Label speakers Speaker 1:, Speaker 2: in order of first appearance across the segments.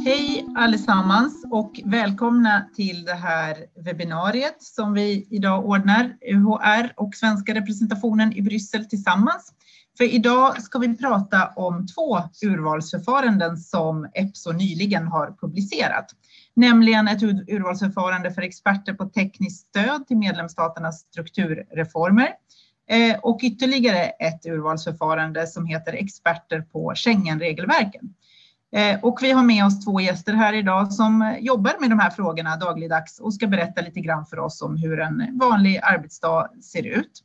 Speaker 1: Hej allesammans och välkomna till det här webbinariet som vi idag ordnar, UHR och svenska representationen i Bryssel tillsammans. För idag ska vi prata om två urvalsförfaranden som EPSO nyligen har publicerat. Nämligen ett urvalsförfarande för experter på tekniskt stöd till medlemsstaternas strukturreformer. Och ytterligare ett urvalsförfarande som heter experter på Schengen-regelverken. Och vi har med oss två gäster här idag som jobbar med de här frågorna dagligdags och ska berätta lite grann för oss om hur en vanlig arbetsdag ser ut.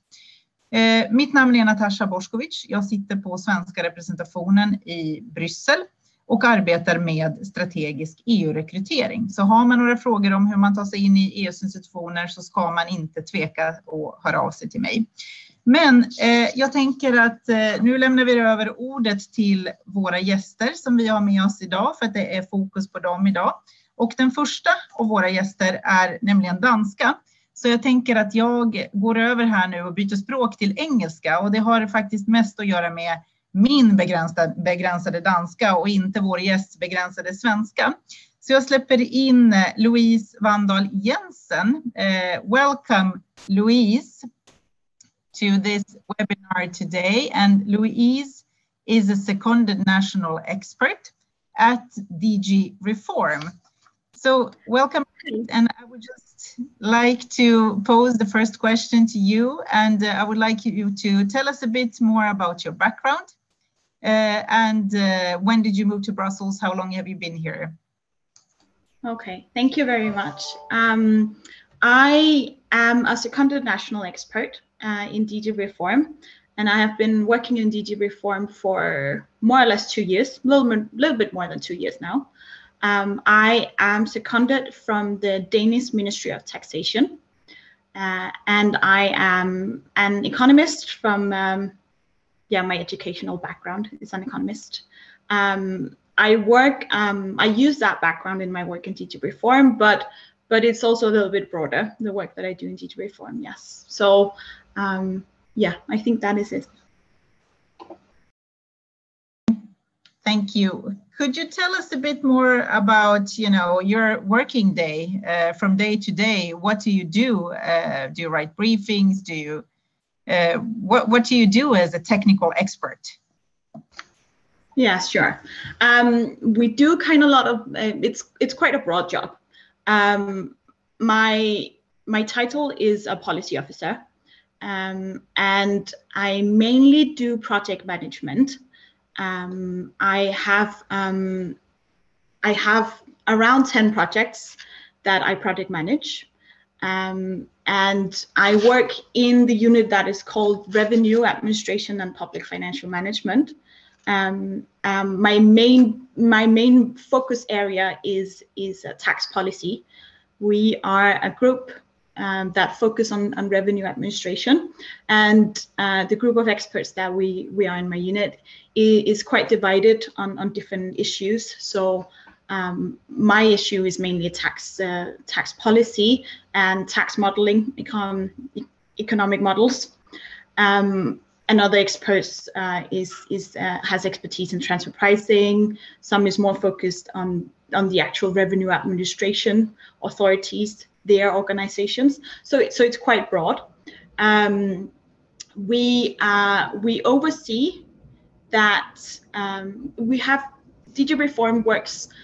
Speaker 1: Mitt namn är Natasha Boskovic. Jag sitter på svenska representationen i Bryssel och arbetar med strategisk EU-rekrytering. Så har man några frågor om hur man tar sig in i EUs institutioner så ska man inte tveka att höra av sig till mig. Men jag tänker att nu lämnar vi över ordet till våra gäster som vi har med oss idag för att det är fokus på dem idag. Och den första av våra gäster är nämligen danska. Så jag tänker att jag går över här nu och byter språk till engelska och det har faktiskt mest att göra med min begränsade danska och inte vår gästs begränsade svenska. Så jag släpper in Louise Wandahl Jensen. Welcome Louise to this webinar today, and Louise is a seconded national expert at DG Reform. So welcome, and I would just like to pose the first question to you, and I would like you to tell us a bit more about your background, and when did you move to Brussels? How long have you been here?
Speaker 2: Okay, thank you very much. I am a seconded national expert in DG Reform, and I have been working in DG Reform for more or less 2 years, a little bit more than 2 years now. I am seconded from the Danish Ministry of Taxation, and I am an economist from, my educational background is an economist. I use that background in my work in DG Reform, but it's also a little bit broader, the work that I do in DG Reform, yes. So, I think that is it.
Speaker 1: Thank you. Could you tell us a bit more about, your working day, from day to day? What do you do? Do you write briefings? Do you, what do you do as a technical expert?
Speaker 2: Yeah, sure. We do kind of a lot of, it's quite a broad job. My title is a policy officer, and I mainly do project management. I have around 10 projects that I project manage, and I work in the unit that is called Revenue Administration and Public Financial Management. My main focus area is tax policy. We are a group that focus on revenue administration, and the group of experts that we are in my unit is quite divided on different issues. So my issue is mainly tax policy and tax modeling, economic models. Another experts has expertise in transfer pricing. Some is more focused on the actual revenue administration authorities, their organizations. So it's quite broad. We oversee that we have DG Reform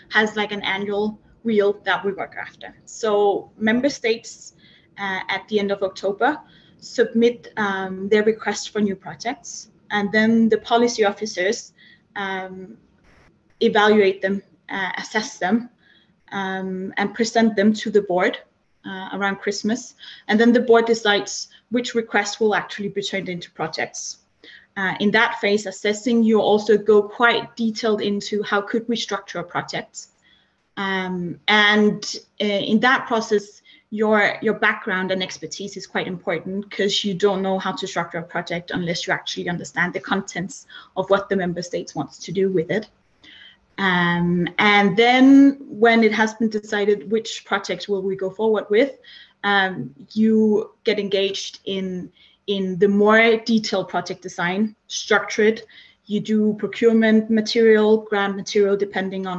Speaker 2: has like an annual wheel that we work after. So member states at the end of October submit their requests for new projects, and then the policy officers evaluate them, assess them, and present them to the board around Christmas, and then the board decides which requests will actually be turned into projects. In that phase, assessing, you also go quite detailed into how could we structure a project, and in that process, your background and expertise is quite important, because you don't know how to structure a project unless you actually understand the contents of what the member states wants to do with it. And then when it has been decided which project will we go forward with, you get engaged in the more detailed project design, structure it. You do procurement material, grant material, depending on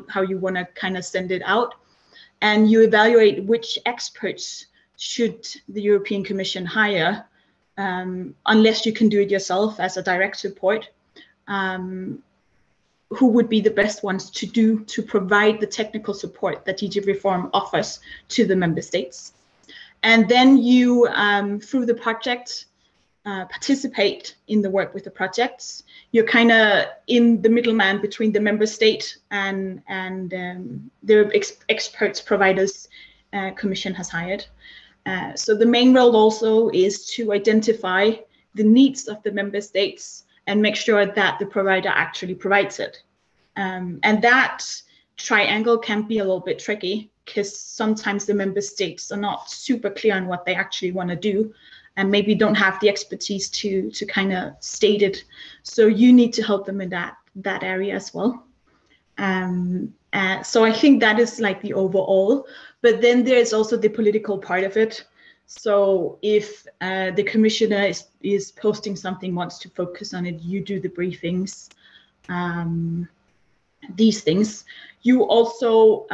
Speaker 2: how you want to kind of send it out. And you evaluate which experts should the European Commission hire, unless you can do it yourself as a direct support. Who would be the best ones to provide the technical support that DG Reform offers to the member states. And then you, through the project, participate in the work with the projects. You're kind of in the middleman between the member state and the experts providers Commission has hired. So the main role also is to identify the needs of the member states and make sure that the provider actually provides it. And that triangle can be a little bit tricky because sometimes the member states are not super clear on what they actually want to do and maybe don't have the expertise to kind of state it. So you need to help them in that area as well. So I think that is like the overall, but then there's also the political part of it. So if the commissioner is posting something, wants to focus on it, you do the briefings, these things. You also,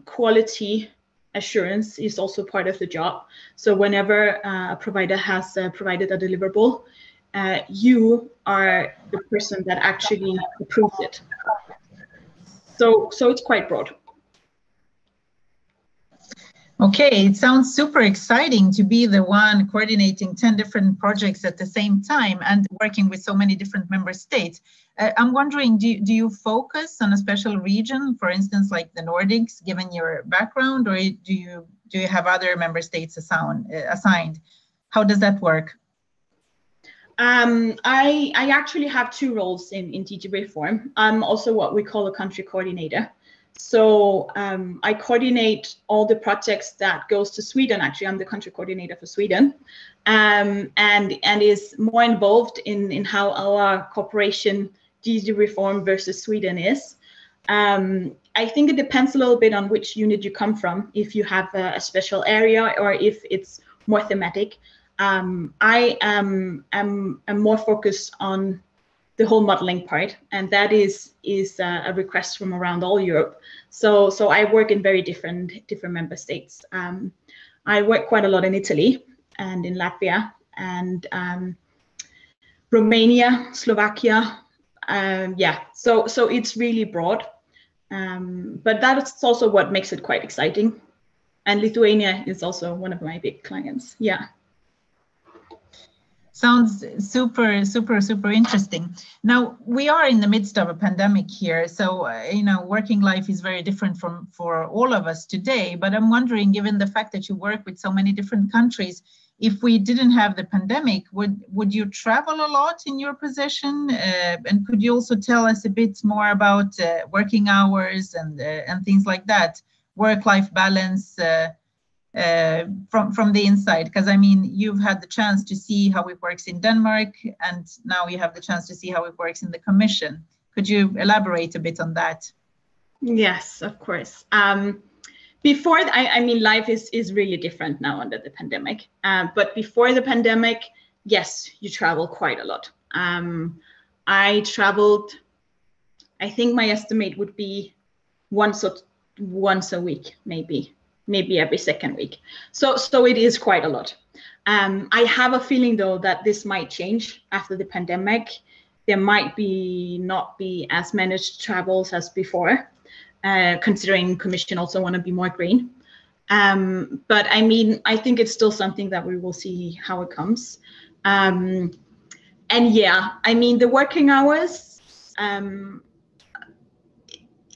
Speaker 2: quality assurance is also part of the job. So whenever a provider has provided a deliverable, you are the person that actually approves it. So it's quite broad.
Speaker 1: Okay, it sounds super exciting to be the one coordinating 10 different projects at the same time and working with so many different member states. I'm wondering, do you focus on a special region, for instance, like the Nordics, given your background, or do you have other member states assigned? How does that work?
Speaker 2: I actually have two roles in DG Reform. I'm also what we call a country coordinator. So I coordinate all the projects that goes to Sweden. Actually, I'm the country coordinator for Sweden, and is more involved in how our cooperation DG Reform versus Sweden is. I think it depends a little bit on which unit you come from, if you have a special area or if it's more thematic. I am more focused on the whole modeling part, and that is a request from around all Europe. So I work in very different member states. I work quite a lot in Italy and in Latvia and Romania, Slovakia. Yeah, so it's really broad, but that's also what makes it quite exciting. And Lithuania is also one of my big clients. Yeah.
Speaker 1: Sounds super interesting. Now, we are in the midst of a pandemic here, so working life is very different for all of us today. But I'm wondering, given the fact that you work with so many different countries, if we didn't have the pandemic, would you travel a lot in your position? And could you also tell us a bit more about working hours and things like that, work-life balance? From the inside, because I mean, you've had the chance to see how it works in Denmark, and now you have the chance to see how it works in the Commission. Could you elaborate a bit on that?
Speaker 2: Yes, of course. Before, I mean, life is really different now under the pandemic. But before the pandemic, yes, you travel quite a lot. I traveled, I think my estimate would be once a week, maybe every second week. So it is quite a lot. I have a feeling though that this might change after the pandemic. There might not be as managed travels as before, considering Commission also want to be more green. But I mean, I think it's still something that we will see how it comes. And yeah, I mean, the working hours,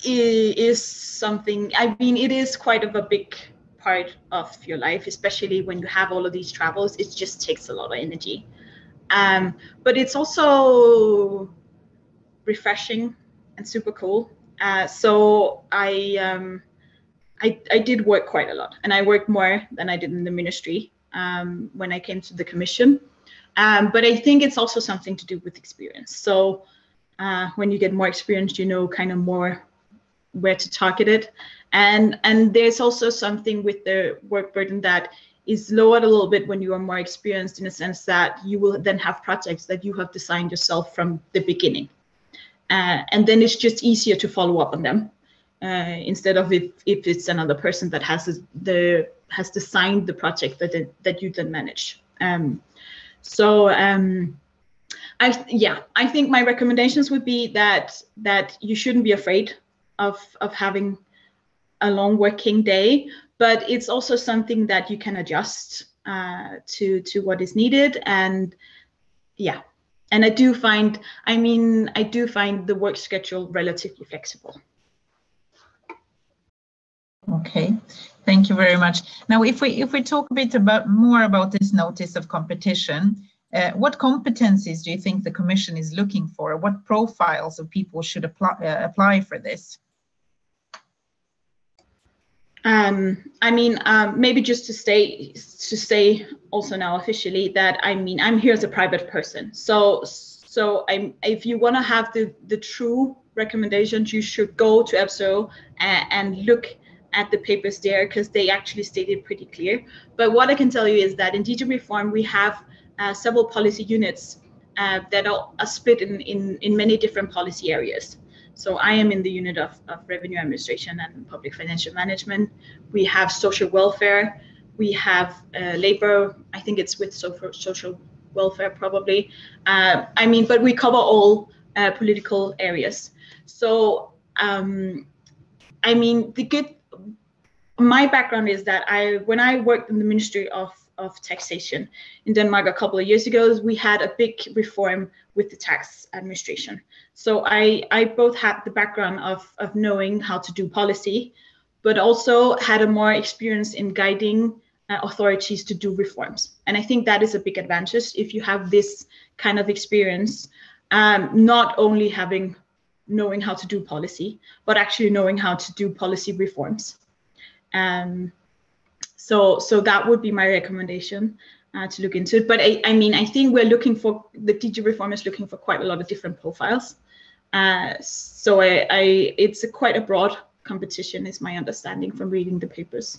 Speaker 2: is something, I mean, it is quite of a big part of your life, especially when you have all of these travels. It just takes a lot of energy. But it's also refreshing and super cool. So I did work quite a lot, and I worked more than I did in the ministry when I came to the Commission. But I think it's also something to do with experience. So when you get more experience, you know kind of more where to target it. And there's also something with the work burden that is lowered a little bit when you are more experienced, in a sense that you will then have projects that you have designed yourself from the beginning. And then it's just easier to follow up on them instead of if it's another person that has designed the project that you then manage. I think my recommendations would be that you shouldn't be afraid of having a long working day, but it's also something that you can adjust to what is needed. And yeah, and I do find the work schedule relatively flexible.
Speaker 1: Okay, thank you very much. Now, if we talk a bit more about this notice of competition, what competencies do you think the Commission is looking for? What profiles of people should apply for this?
Speaker 2: Maybe just to say also now officially that I'm here as a private person. So if you want to have the true recommendations, you should go to EPSO and look at the papers there, because they actually stated pretty clear. But what I can tell you is that in DG Reform we have several policy units that are split in many different policy areas. So I am in the unit of revenue administration and public financial management. We have social welfare. We have labor. I think it's with social welfare probably. But we cover all political areas. So my background is that when I worked in the Ministry of Taxation in Denmark a couple of years ago, we had a big reform with the tax administration. So I both had the background of knowing how to do policy, but also had a more experience in guiding authorities to do reforms. And I think that is a big advantage if you have this kind of experience, not only knowing how to do policy, but actually knowing how to do policy reforms. So that would be my recommendation to look into it. But I think the DG Reform is looking for quite a lot of different profiles. So it's quite a broad competition, is my understanding from reading the papers.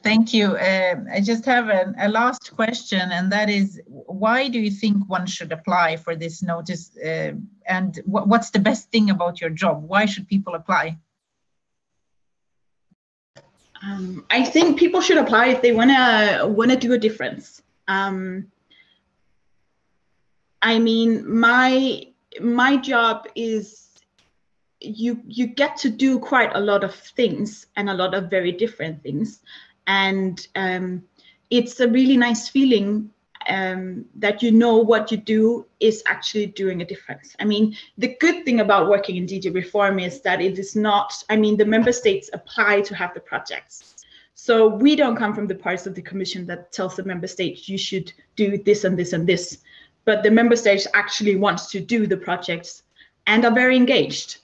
Speaker 1: Thank you. I just have a last question, and that is, why do you think one should apply for this notice? And what's the best thing about your job? Why should people apply?
Speaker 2: I think people should apply if they wanna do a difference. My job is you get to do quite a lot of things, and a lot of very different things, and it's a really nice feeling that you know what you do is actually doing a difference. The good thing about working in DG Reform is that it is not, the member states apply to have the projects. So we don't come from the parts of the Commission that tells the member states you should do this and this and this, but the member states actually want to do the projects and are very engaged.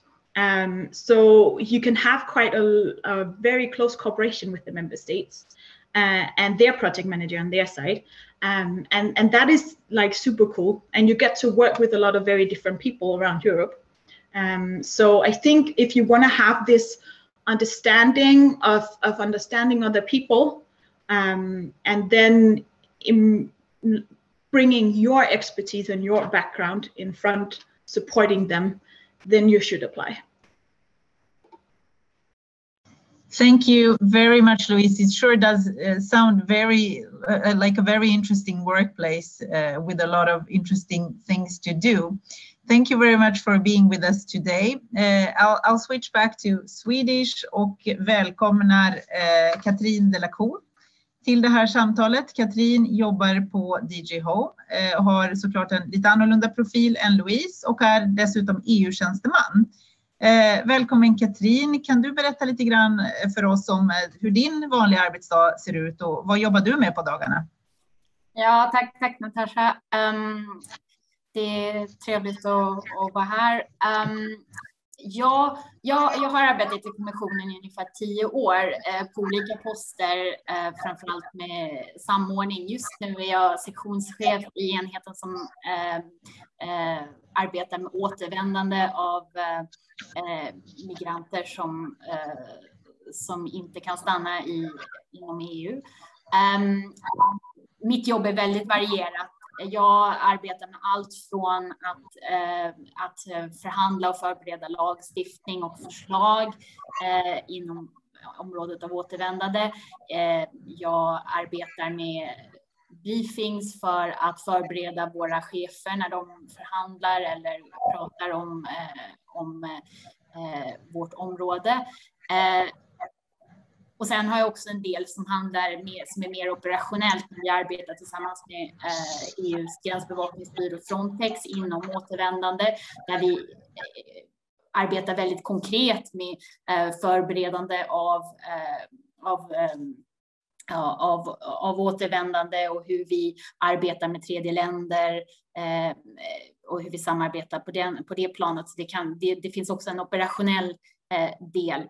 Speaker 2: So you can have quite a very close cooperation with the member states and their project manager on their side. And that is like super cool. And you get to work with a lot of very different people around Europe. So I think if you want to have this understanding of understanding other people, and then bringing your expertise and your background in front, supporting them, then you should apply.
Speaker 1: Thank you very much, Louise. It sure does sound very like a very interesting workplace with a lot of interesting things to do. Thank you very much for being with us today. I'll switch back to Swedish och välkomnar Katrin de la Cour till det här samtalet. Katrin jobbar på DG Home, har såklart en lite annorlunda profil än Louise och är dessutom EU-tjänsteman. Välkommen Katrin, kan du berätta lite grann för oss om hur din vanliga arbetsdag ser ut och vad jobbar du med på dagarna?
Speaker 3: Ja, tack Natasha. Det är trevligt att vara här. Jag har arbetat i kommissionen i ungefär 10 år på olika poster, framförallt med samordning. Just nu är jag sektionschef i enheten som arbetar med återvändande av migranter som inte kan stanna inom EU. Mitt jobb är väldigt varierat. Jag arbetar med allt från att förhandla och förbereda lagstiftning och förslag inom området av återvändande. Jag arbetar med briefings för att förbereda våra chefer när de förhandlar eller pratar om vårt område. Och sen har jag också en del som är mer operationellt. Vi arbetar tillsammans med EUs gränsbevakningsbyrå Frontex inom återvändande, där vi arbetar väldigt konkret med förberedande av återvändande och hur vi arbetar med tredje länder och hur vi samarbetar på det planet. Så det finns också en operationell del.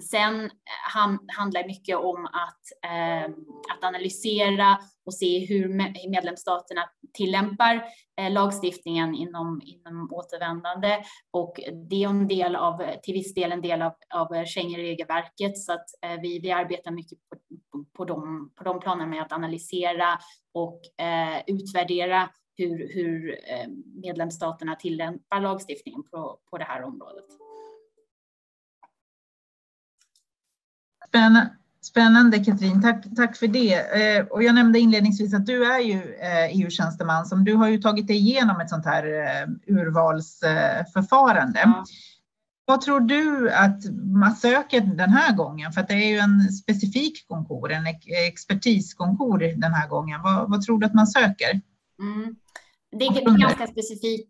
Speaker 3: Sen handlar det mycket om att analysera och se hur medlemsstaterna tillämpar lagstiftningen inom återvändande, och det är till viss del en del av Schengen-regelverket, så att vi arbetar mycket på de planerna med att analysera och utvärdera hur medlemsstaterna tillämpar lagstiftningen på det här området.
Speaker 1: Spännande, Katrin. Tack för det. Och jag nämnde inledningsvis att du är ju EU-tjänsteman, som du har ju tagit dig igenom ett sånt här urvalsförfarande. Ja. Vad tror du att man söker den här gången? För att det är ju en specifik konkur, en expertiskonkur den här gången. Vad tror du att man söker?
Speaker 3: Det är en ganska specifik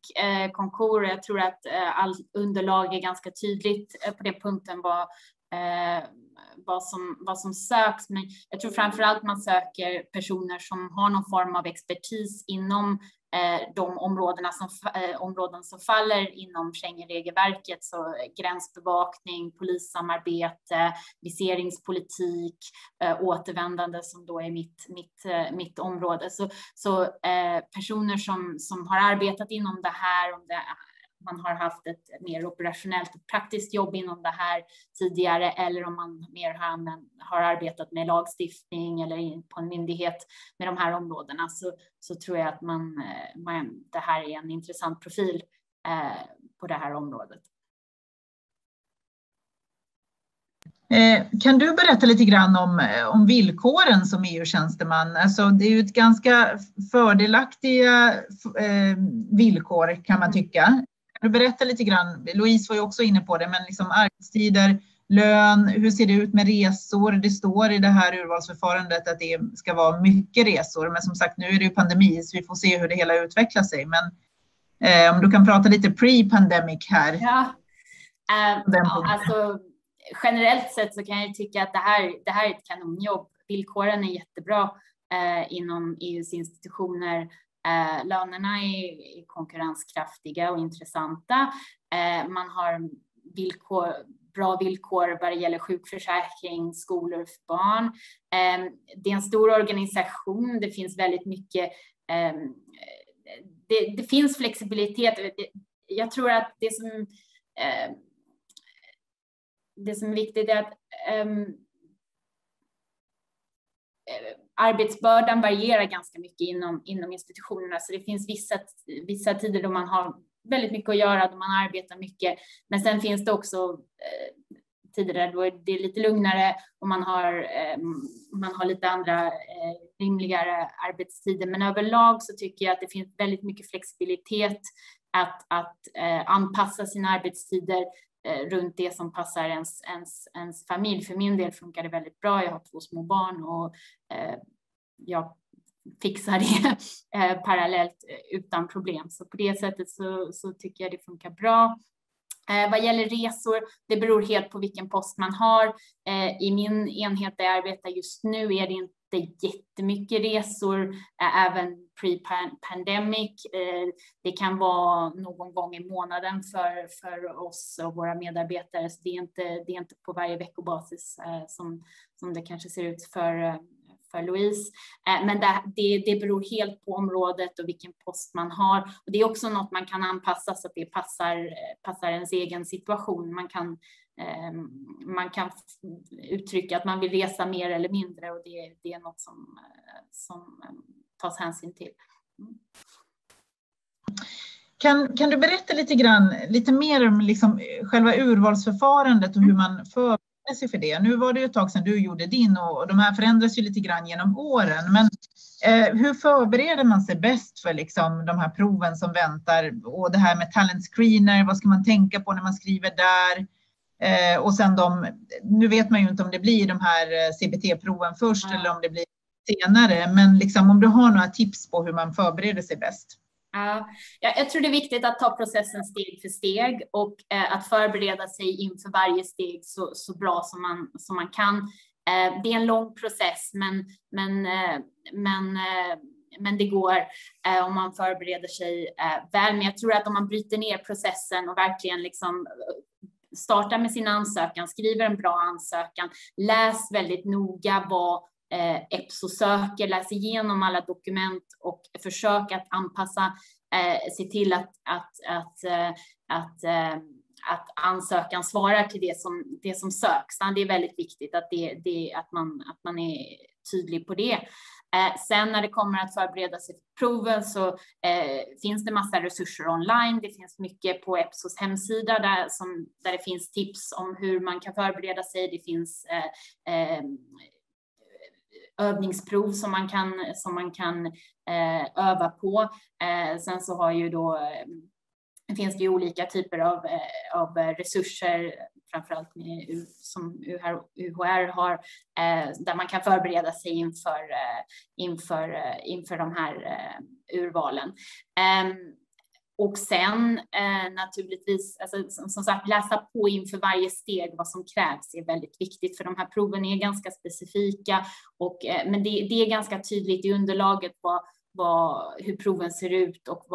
Speaker 3: konkur. Jag tror att all underlag är ganska tydligt på den punkten vad som söks, men jag tror framförallt man söker personer som har någon form av expertis inom de områden som faller inom Schengen-regelverket, så gränsbevakning, polissamarbete, viseringspolitik, återvändande som då är mitt område. Så personer som har arbetat inom det här, om man har haft ett mer operationellt och praktiskt jobb inom det här tidigare, eller om man mer har arbetat med lagstiftning eller på en myndighet med de här områdena, så tror jag att det här är en intressant profil på det här området.
Speaker 1: Kan du berätta lite grann om villkoren som EU-tjänsteman? Alltså det är ju ett ganska fördelaktiga villkor, kan man tycka. Du berättar lite grann, Louise var ju också inne på det, men liksom arbetstider, lön, hur ser det ut med resor? Det står i det här urvalsförfarandet att det ska vara mycket resor, men som sagt nu är det ju pandemi, så vi får se hur det hela utvecklar sig. Men om du kan prata lite pre-pandemic här.
Speaker 3: Ja, alltså generellt sett så kan jag tycka att det här är ett kanonjobb. Villkoren är jättebra inom EUs institutioner. Lönerna är konkurrenskraftiga och intressanta. Man har bra villkor vad det gäller sjukförsäkring, skolor för barn. Det är en stor organisation. Det finns väldigt mycket. Det finns flexibilitet. Jag tror att det som är viktigt är att arbetsbördan varierar ganska mycket inom institutionerna, så det finns vissa tider då man har väldigt mycket att göra, då man arbetar mycket, men sen finns det också tider där då det är lite lugnare och man har lite andra rimligare arbetstider, men överlag så tycker jag att det finns väldigt mycket flexibilitet att anpassa sina arbetstider runt det som passar ens familj. För min del funkar det väldigt bra. Jag har 2 små barn och jag fixar det parallellt utan problem. Så på det sättet så tycker jag det funkar bra. Vad gäller resor, det beror helt på vilken post man har. I min enhet där jag arbetar just nu är det inte jättemycket resor, även pre-pandemic. Det kan vara någon gång i månaden för oss och våra medarbetare, så det är inte på varje veckobasis som det kanske ser ut för Louise. Men det beror helt på området och vilken post man har. Och det är också något man kan anpassa så att det passar ens egen situation. Man kan man kan uttrycka att man vill resa mer eller mindre, och det är något som tas hänsyn till.
Speaker 1: Kan du berätta lite mer om liksom själva urvalsförfarandet och hur man förbereder sig för det? Nu var det ju ett tag sedan du gjorde din, och de här förändras ju lite grann genom åren. Men hur förbereder man sig bäst för liksom de här proven som väntar? Och det här med talent screener, vad ska man tänka på när man skriver där? Och sen nu vet man ju inte om det blir de här CBT-proven först eller om det blir senare. Men liksom, om du har några tips på hur man förbereder sig bäst?
Speaker 3: Jag tror det är viktigt att ta processen steg för steg och att förbereda sig inför varje steg så bra som man kan. Det är en lång process, men det går om man förbereder sig väl. Men jag tror att om man bryter ner processen och verkligen liksom startar med sin ansökan, skriver en bra ansökan, läs väldigt noga vad EPSO söker, läs igenom alla dokument och försök att anpassa, se till att ansökan svarar till det som söks. Det är väldigt viktigt att man är tydlig på det. Sen när det kommer att förbereda sig för proven så finns det massa resurser online. Det finns mycket på EPSOs hemsida där det finns tips om hur man kan förbereda sig. Det finns övningsprov som man kan öva på. Sen så har ju då finns det ju olika typer av resurser, framförallt som UHR har, där man kan förbereda sig inför de här urvalen. Och sen naturligtvis, alltså, som sagt, läsa på inför varje steg vad som krävs är väldigt viktigt, för de här proven är ganska specifika, men det är ganska tydligt i underlaget hur proven ser ut och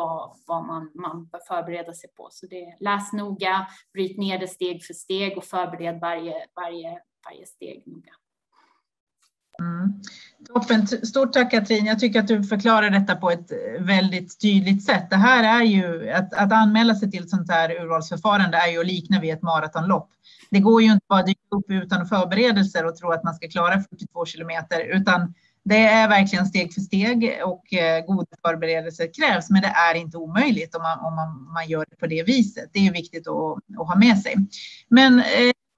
Speaker 3: vad man bör förbereda sig på. Så läs noga, bryt ner det steg för steg och förbered varje steg noga.
Speaker 1: Toppen. Stort tack, Katrin. Jag tycker att du förklarar detta på ett väldigt tydligt sätt. Det här är ju att anmäla sig till ett sånt här urvalsförfarande är ju att likna vid ett maratonlopp. Det går ju inte bara att dyka upp utan förberedelser och tro att man ska klara 42 kilometer, utan det är verkligen steg för steg och goda förberedelser krävs, men det är inte omöjligt om man gör det på det viset. Det är viktigt att ha med sig. Men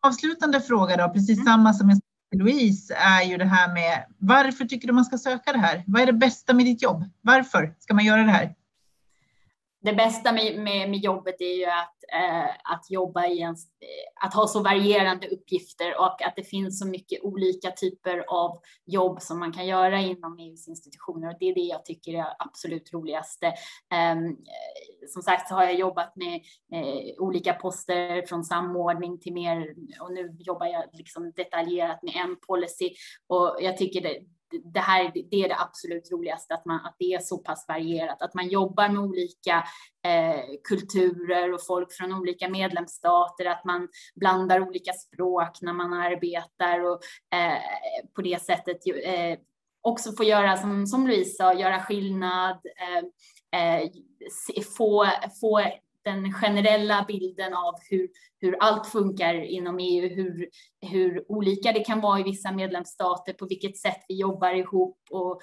Speaker 1: avslutande fråga då, precis samma som jag sa till Louise, är ju det här med varför tycker du man ska söka det här? Vad är det bästa med ditt jobb? Varför ska man göra det här?
Speaker 3: Det bästa med jobbet är ju att jobba att ha så varierande uppgifter och att det finns så mycket olika typer av jobb som man kan göra inom EUs institutioner, och det är det jag tycker är absolut roligaste. Som sagt så har jag jobbat med olika poster från samordning till mer, och nu jobbar jag liksom detaljerat med en policy, och jag tycker det är det absolut roligaste, att det är så pass varierat, att man jobbar med olika kulturer och folk från olika medlemsstater, att man blandar olika språk när man arbetar, och på det sättet också får göra som Louise sa, göra skillnad, få den generella bilden av hur allt funkar inom EU, hur olika det kan vara i vissa medlemsstater, på vilket sätt vi jobbar ihop, och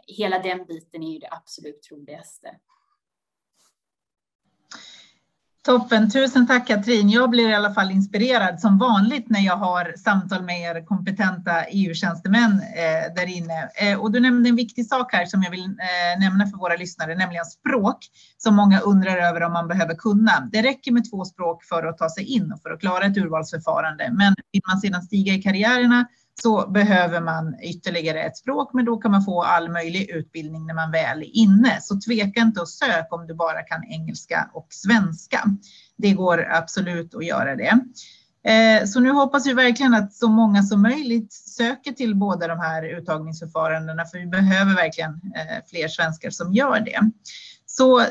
Speaker 3: hela den biten är ju det absolut roligaste.
Speaker 1: Toppen, tusen tack Katrin. Jag blir i alla fall inspirerad som vanligt när jag har samtal med er kompetenta EU-tjänstemän där inne. Och du nämnde en viktig sak här som jag vill nämna för våra lyssnare, nämligen språk, som många undrar över om man behöver kunna. Det räcker med 2 språk för att ta sig in och för att klara ett urvalsförfarande. Men vill man sedan stiga i karriärerna så behöver man ytterligare ett språk, men då kan man få all möjlig utbildning när man väl är inne. Så tveka inte att söka om du bara kan engelska och svenska. Det går absolut att göra det. Så nu hoppas vi verkligen att så många som möjligt söker till båda de här uttagningsförfarandena, för vi behöver verkligen fler svenskar som gör det. Så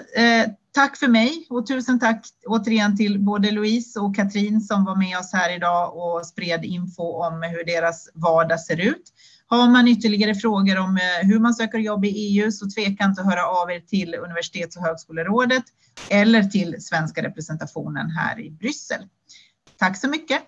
Speaker 1: tack för mig, och tusen tack återigen till både Louise och Katrin som var med oss här idag och spred info om hur deras vardag ser ut. Har man ytterligare frågor om hur man söker jobb i EU så tveka inte att höra av er till Universitets- och högskolerådet eller till svenska representationen här i Bryssel. Tack så mycket.